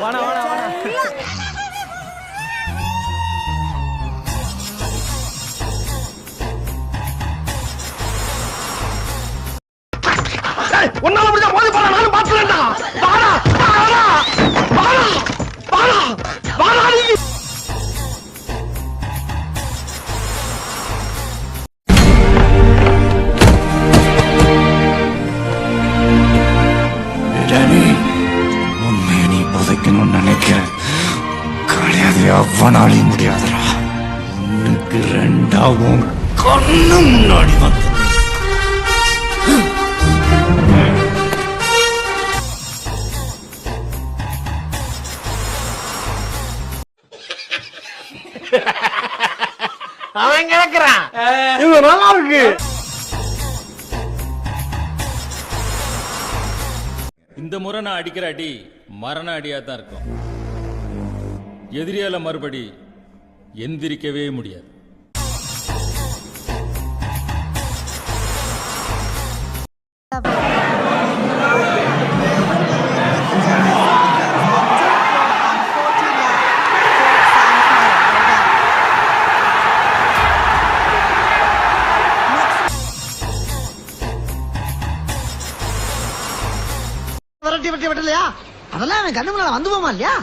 வாடா வாடா வாடா ஒன்னால முடிஞ்ச மோதி போற நானும் பாத்துறேன்டா. வாடா வாடா வாடா வாடா வாடா நீ. டேனி உண்மையை நீ புதைக்கணும்னு நினைக்கிறேன். கிடையாது, அவனாலையும் முடியாதுடா. உனக்கு ரெண்டாவும் கண்ணு முன்னாடி வந்து அவன் கேக்குறான். இது நல்லா இருக்கு. இந்த முறை நான் அடிக்கிற அடி மரண அடியா தான் இருக்கும். எதிரியால மறுபடி எந்திரிக்கவே முடியாது. இல்லையா அதெல்லாம் அவன் கண்ணு முன்னால வந்து போமா இல்லையா?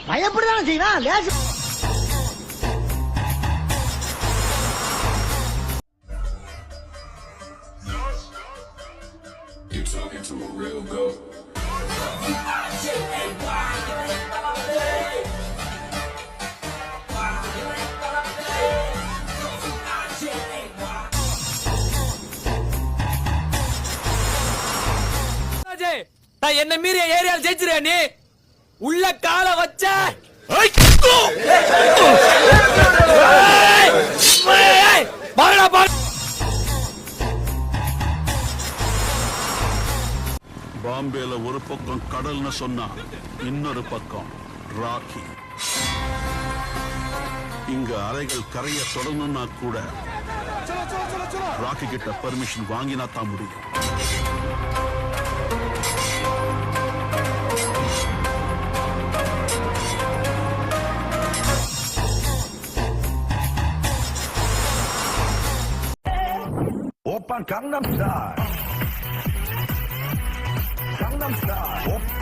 பயப்படுதானே செய்வான். லேசு என்ன மீறி ஏரியால ஜெயிச்சிரு. நீ உள்ள கால வச்ச பாம்பேல ஒரு பக்கம் கடல்னு சொன்னா இன்னொரு பக்கம் ராக்கி. இங்க அலைகள் கரைய தொடங்கணும்னா கூட ராக்கி கிட்ட பெர்மிஷன் வாங்கினா தான் முடியும். Gangnam Style. Gangnam Style.